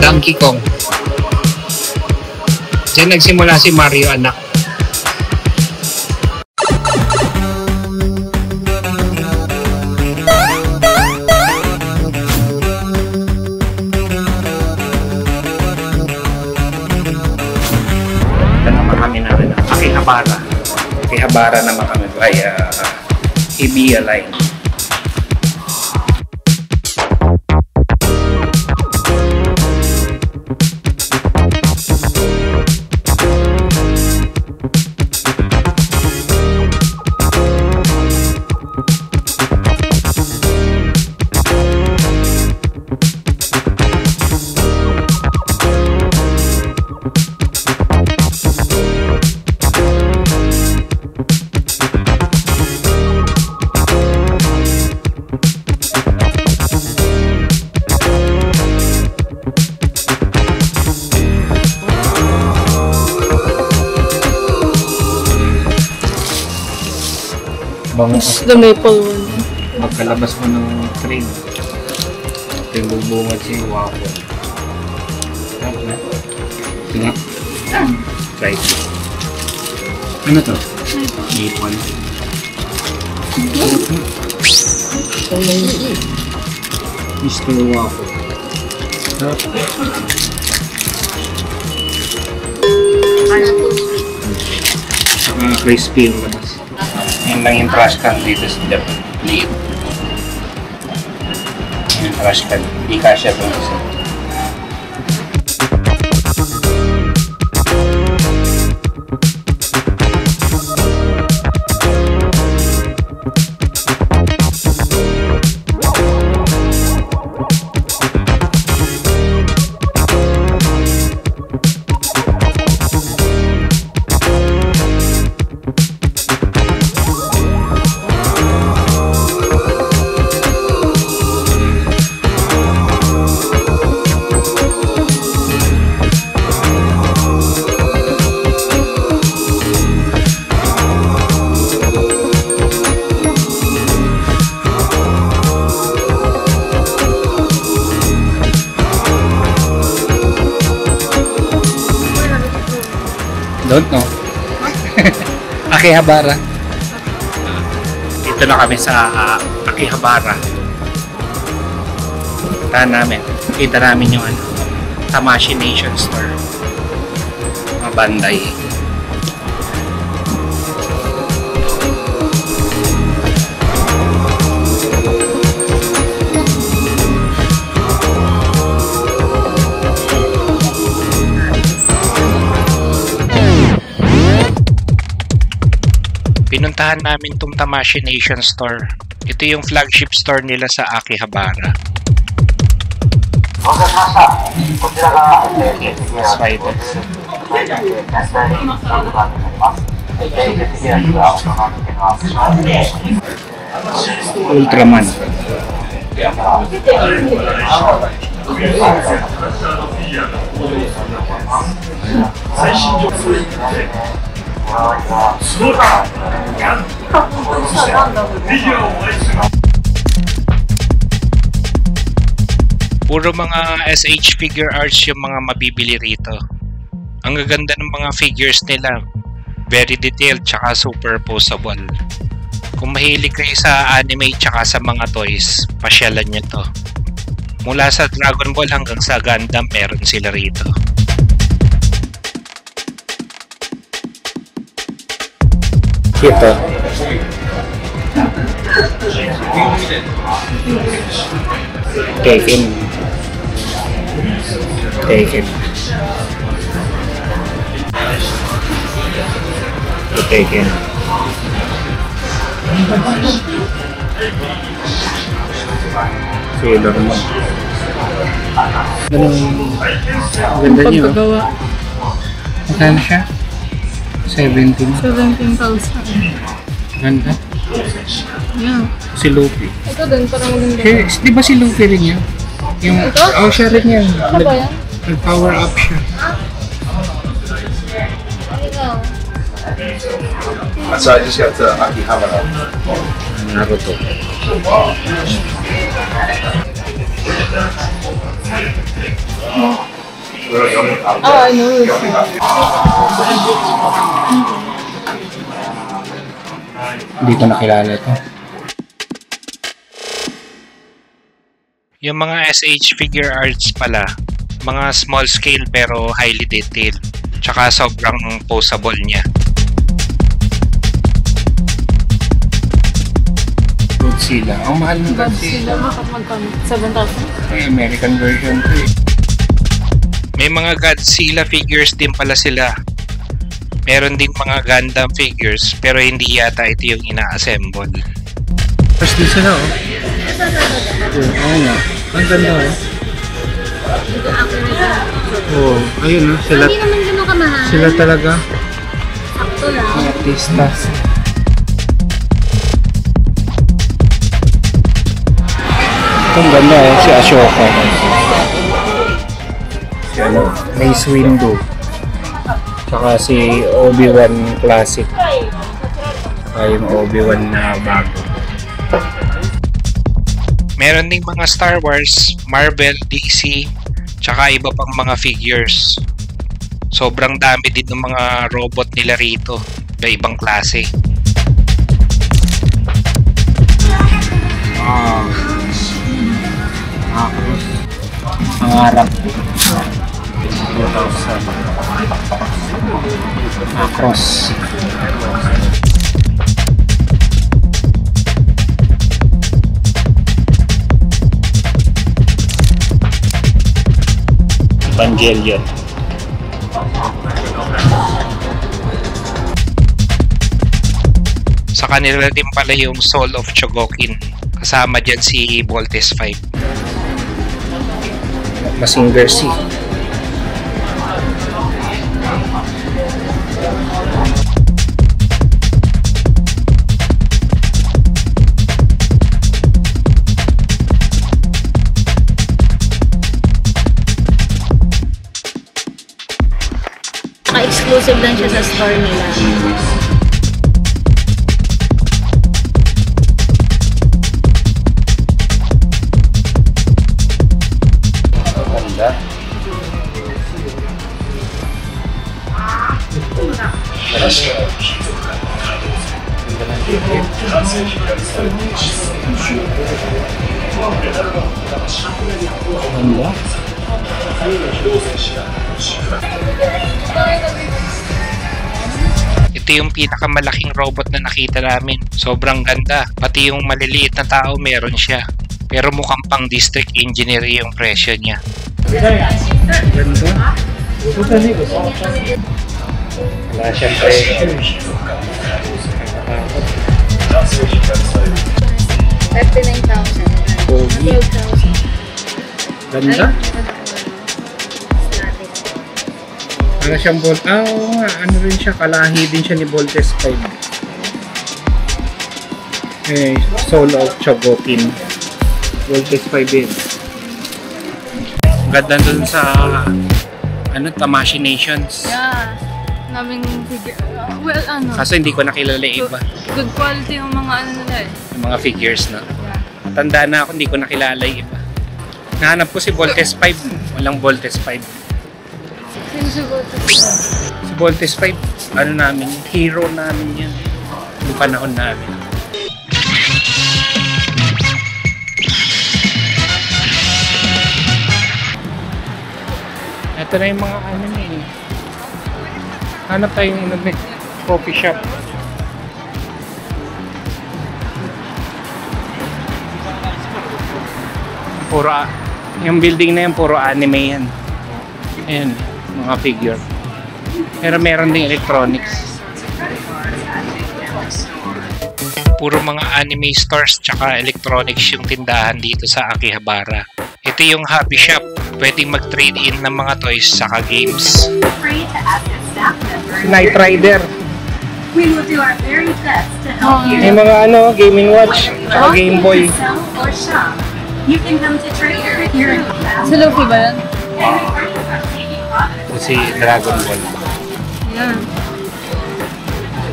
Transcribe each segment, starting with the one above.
Donkey Kong. Diyan nagsimula si Mario, anak. Ito naman kami na rin. Akihabara. Akihabara naman kami via Hibiya Line. It's the maple one. Magkalabas mo ng train. Ito yung bubungad si Waffle. Tingnan. Try. Ano to? Maple. Mr. Waffle. Crispy yung labas. Yan lang yung trash can dito sa Japan. Liit. Yung trash can. Hindi kasya ito isa. Don't know. Akihabara. Dito na kami sa Akihabara. Puntahan namin. Kita namin yung Tamashii Nation Store. Mga Bandai. Pinuntahan namin itong Tamashii Nation Store. Ito yung flagship store nila sa Akihabara. Spiders. Ultraman. Puro mga SH figure arts yung mga mabibili rito. Ang gaganda ng mga figures nila. Very detailed tsaka superposable. Kung mahilig kayo sa anime tsaka sa mga toys, pasyalan nyo to. Mula sa Dragon Ball hanggang sa Gundam, meron sila rito. Ito. Tekken. Tekken. Tekken. Sailor Moon. Ganda niyo. Magkano siya? 17,000. Ganda. Yeah. Si Luffy. Ito din, parang maganda. Di ba si Luffy rin yan? Yung, ito? Oh, siya rin yan. Ano ba yan? Nag-power up siya. So I just got the Akihabara. Naruto. Wow. I know. Hindi ko nakilala ito. Yung mga SH figure arts pala, mga small scale pero highly detailed. Tsaka sobrang posable niya. Godzilla. Ang mahal ng Godzilla. Bakit magkano? 7,000? Ay, American version to eh. May mga Godzilla figures din pala sila. Meron din mga Gundam figures pero hindi yata ito yung ina-assemble. First din sila oh. Oo nga. Ang ganda oh. Oo. Ayun oh. Sila, Hindi naman ganun kamahal. sila talaga. Sakto lang. Mga artista. Ang ganda oh. Si Ashoka. Si ano, Mace Windu. Tsaka si Obi-Wan Classic. Ay, yung Obi-Wan na bago. Meron ding mga Star Wars, Marvel, DC, tsaka iba pang mga figures. Sobrang dami din ng mga robot nila rito, iba-ibang klase. Pangarap. 2,000. Across. Evangelion. Sa kanila din pala yung Soul of Chogokin. Kasama dyan si Voltes 5. Mazinger Z. Exclusive lang siya sa store nila. Ganda. Ganda. Ito yung pinakamalaking robot na nakita namin. Sobrang ganda. Pati yung maliliit na tao meron siya. Pero mukhang pang district engineer yung presyo niya. Ganda. Wala siyang presyo. 39,000. Pogi. 12,000. Ganda. Para siyang Volt. Oo nga. Ano rin siya. Kalahi din siya ni Voltes 5. Eh, Soul of Chogokin. Voltes 5 din. Ganda dun sa ano, Tamashii Nations. Yeah. Naming figure. Well, ano. Kaso hindi ko nakilala yung iba. Good quality yung mga ano nila eh. Yung mga figures na. Yeah. Tanda na ako, hindi ko nakilala yung iba. Nahanap ko si Voltes 5. Walang Voltes 5. Sino si Voltes? Si Voltes 5, ano namin, hero namin yan. Yung panahon namin. Ito na yung mga ano niya eh. Hanap tayong coffee shop. Puro, yung building na yan, puro anime yan. Ayan, mga figure. Pero meron ding electronics. Puro mga anime stores tsaka electronics yung tindahan dito sa Akihabara. Ito yung hobby shop. Pwedeng mag-trade in ng mga toys saka games. Knight Rider. We will do our very best to help you. May mga ano, Game & Watch, tsaka Game Boy. Sell or shop. You can come to Trader here in Si Luffy ba yan? Ito si Dragon Ball. Yan.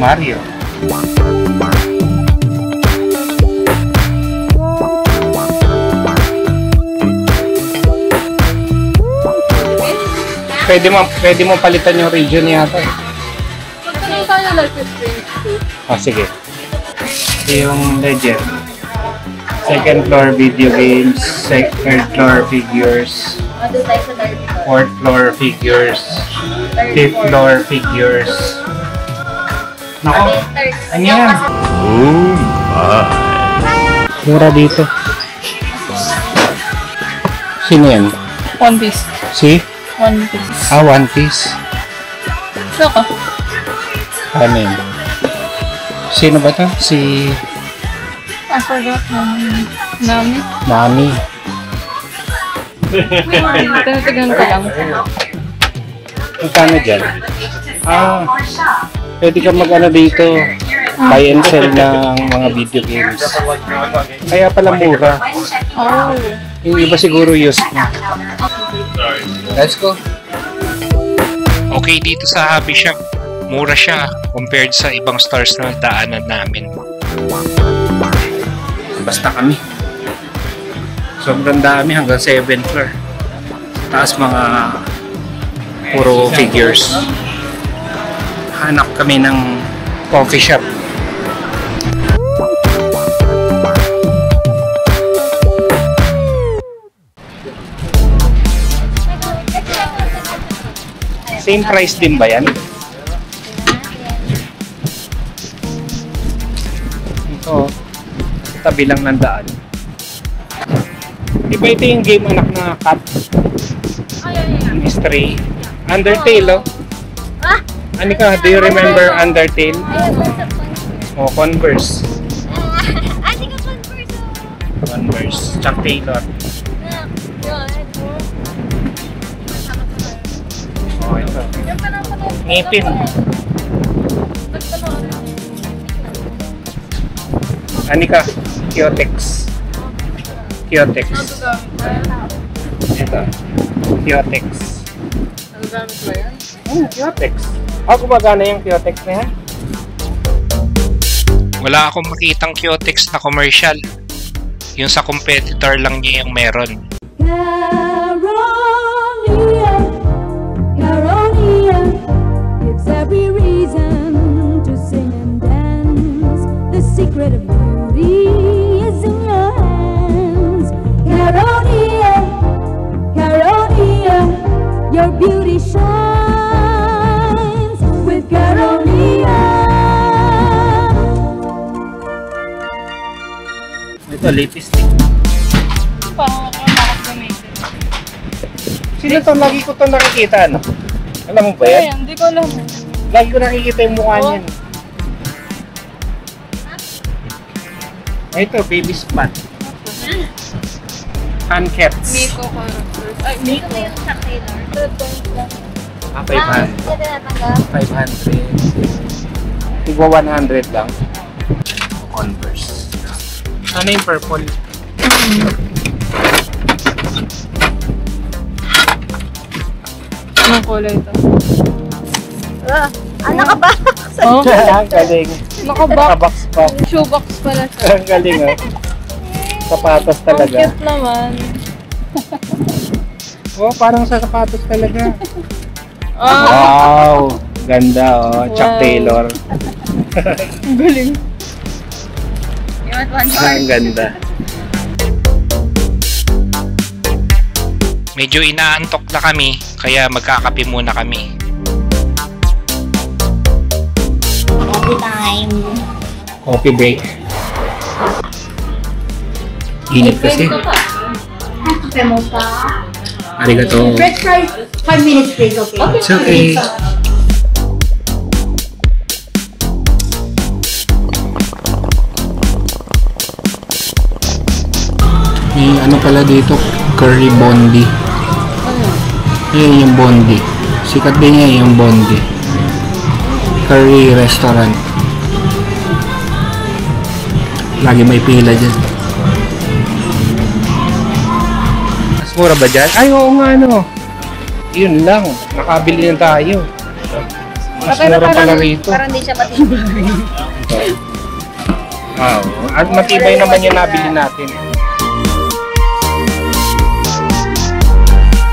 Mario. Pwede mo palitan yung region yata. Magtanong tayo Life is Strange 2. Ah, sige. Ito yung legend. Second floor video games, third floor figures, Ano tayo sa third floor? fourth floor figures, fifth floor figures. Nako, ano yan? Mura dito. Sino yan? One Piece. Si? One Piece. Ah, One Piece. Saka. Ano yan? Sino ba to? Si I forgot. Nami. Nami. Tinatagan ko lang. Magkano dyan? Ah, pwede ka mag-ano dito. Buy and sell ng mga video games. Kaya pala mura. Oh. Yung iba siguro used na. Let's go. Okay, dito sa Hobby Shop, mura siya compared sa ibang stores na daanan namin. Basta kami. Sobrang dami hanggang 7th floor. Taas mga puro figures. Hanap kami ng coffee shop. Same price din ba yan? Ito, tabi lang ng daan. Iba ito yung game anak na cat. Yung Stray. Undertale, oh. Ah! Anika, do you remember Undertale? Ayun, nasa O, Converse. Ate ka Converse. Converse. Chuck Taylor. O, ito. Ngipin. Anika, Kyotex. Kyotex. Ito. Kyotex. Nagagamit ba yan? Kyotex. Gumagana yung Kyotex na yan. Wala akong makitang Kyotex na commercial. Yung sa competitor lang niya yung meron. Caronia, Caronia gives every reason to sing and dance. The secret of beauty is in your hands. Caronia, Caronia, your beauty shines with Caronia. Ito, lipstick. Parang ako nakakagamitin. Sino to? Lagi ko to nakikita, ano? Alam mo ba yan? Ayan, hindi ko alam. Lagi ko nakikita yung mukha niyan. Ito, baby spot. Hand cats. Miko characters. Ay, Miko. Ito yung Chuck Taylor. 500. Ito natanggap. 500. Tigwa 100 lang. Converse. Ano yung purple? Anong kulay ito? Nakabox. Oh? Ang galing. Nakabox. Nakabox pa. Shoebox pala siya. Ang galing, oh. Sapatos Ang talaga. cute naman. Oh, parang sa sapatos talaga. Ah, Wow! Ganda, oh. Chuck Wow. Taylor. ang galing. You want one more? Ang ganda. Medyo inaantok na kami, kaya magkakape muna kami. Coffee time. Coffee break. Init kasi. Kape mo pa. Arigato. French fries, 5 minutes please, okay? It's okay. May ano pala dito, curry bondi. Yan yung bondi. Sikat din yan yung bondi. Curry restaurant. Lagi may pila dyan. Mas mura ba dyan? Ay, oo nga no. Yun lang. Nakabili na tayo. Mas mura pala rito. Parang di siya matibay. Wow. At matibay naman yung nabili natin.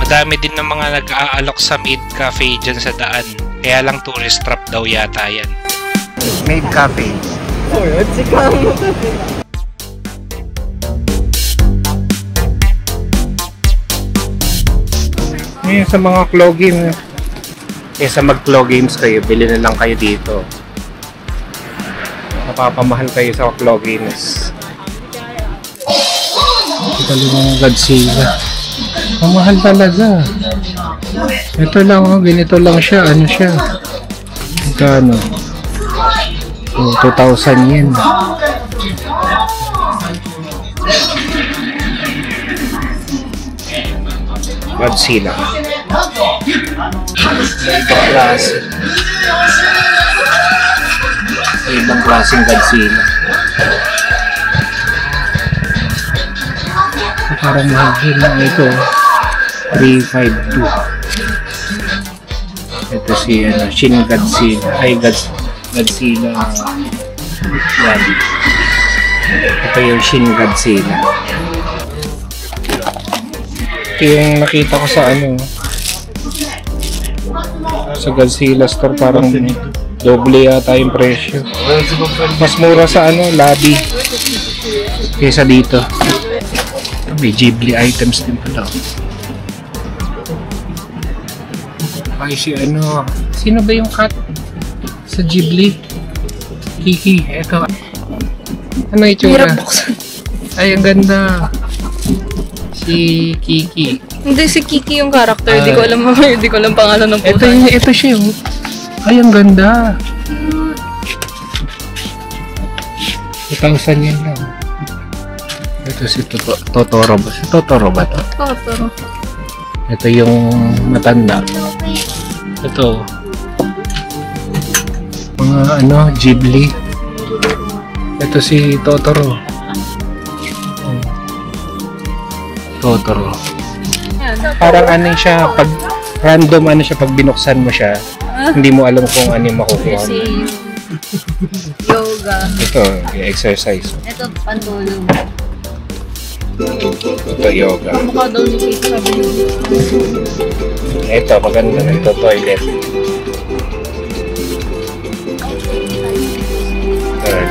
Madami din ng mga nag-aalok sa Maid Cafe dyan sa daan. Kaya lang tourist trap daw yata yan. Maid Cafe. Ngayon sa mga claw game, kaysa mag-claw games kayo, bili na lang kayo dito. Napapamahal kayo sa claw games. Ito lang mga Godzilla. Mamahal talaga. Ito lang, oh, ganito lang siya. Ano siya? Magkano? Oh, 2,000 yen. Godzilla. Ibang klase. Ibang klaseng Godzilla. Parang mahal na ito. 352. Ito si Shin Godzilla. Ay, Godzilla 1. Ito yung Shin Godzilla. Ito yung nakita ko sa sa Godzilla store, parang doble yata yung presyo. Mas mura sa lobby kaysa dito. May Ghibli items din pala. Ay si sino ba yung cat sa Ghibli? Kiki, eto. Ano itsura? Ay, ang ganda. Si Kiki. Hindi, si Kiki yung character. Di ko alam pangalan ng puta. Ito siya. Ay, ang ganda. 2,000 yen lang. Ito si Totoro ba? Si Totoro ba to? Totoro. Ito yung matanda. Ito. Mga Ghibli. Ito si Totoro. Totoro. Parang siya, pag random siya, pag binuksan mo siya, hindi mo alam kung ano yung makukuha mo. Yoga. Ito, yung exercise. Ito, pantulog. Ito, yoga. Mukha daw ni Kiki. Ito, maganda na. Ito, toilet.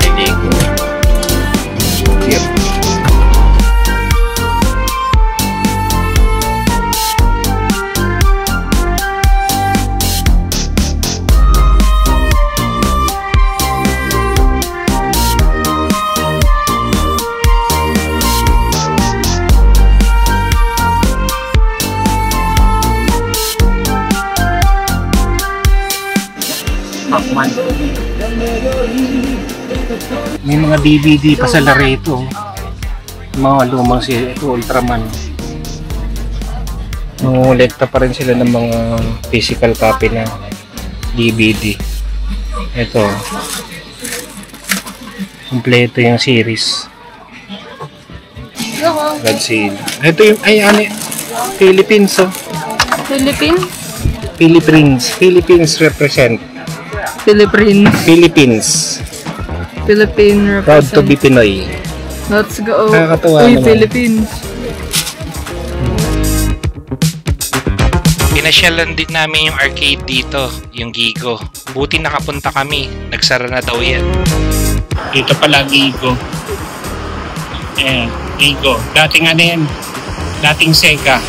Liligo. Cute. May mga DVD pa sa Laredo. Mga lumang ito, Ultraman. Nangolekta pa rin sila ng mga physical copy na DVD. Ito. Kompleto yung series. Godzilla. Ito yung, Philippines, oh. Philippines represent. Philippines. Philippine Proud to represent. be Pinoy. Let's go. Nakakatuwa Uy, naman. Philippines. Pinasyalan din namin yung arcade dito, yung Gigo. Buti nakapunta kami, nagsara na daw yan. Dito pala Gigo. Ayan, Gigo. Dating yan? Dating Sega.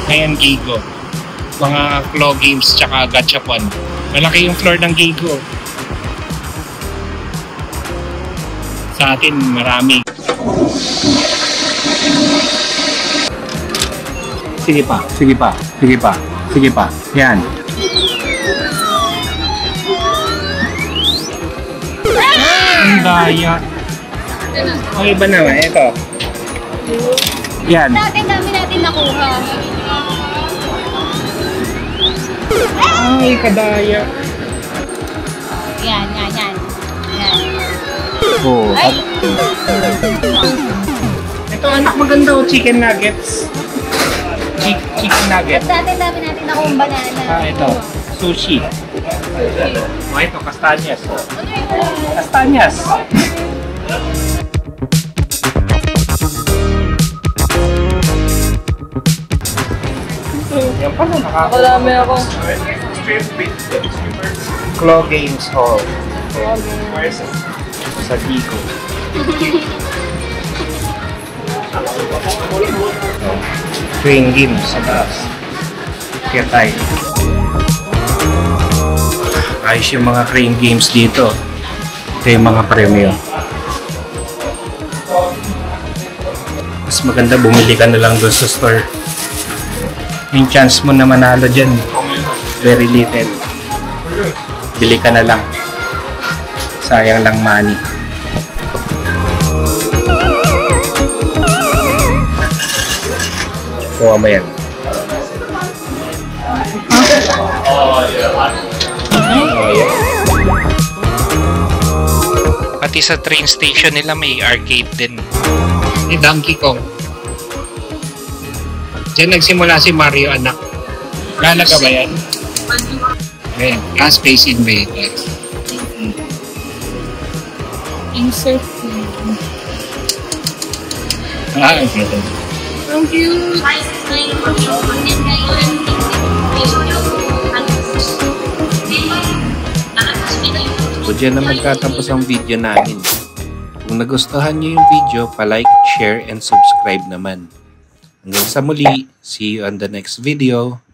Ngayon Gigo. Mga claw games tsaka gachapon. Malaki yung floor ng Gigo. Sa atin, marami. Sige pa, sige pa, sige pa, sige pa. Yan. Ang daya. Ang iba naman, ito. Yan. Dami natin nakuha. Ay, kadaya. Yan. Oh. Ay! Ito anak, maganda o chicken nuggets. Chicken nuggets. Dami natin nakuha banana. Ito. Sushi. Oh, ito, kastanyas. Kastanyas. Yan pala, Marami ako. Claw Games Hall. Sa Tico. Train games sa taas. Kaya tayo. Ayos yung mga crane games dito. Ito yung mga premyo. Mas maganda bumili ka na lang doon sa store. Yung chance mo na manalo dyan, very little. Bili ka na lang. Sayang lang money. Kuha mo yan. Pati sa train station nila may arcade din. Ni Donkey Kong. Diyan nagsimula si Mario, anak. Lalaga ba yan? Ayan, Space Invader. Insert. Okay. Thank you. So dyan na magtatapos ang video namin. Kung nagustuhan nyo yung video, pa-like, share, and subscribe naman. Hanggang sa muli, see you on the next video.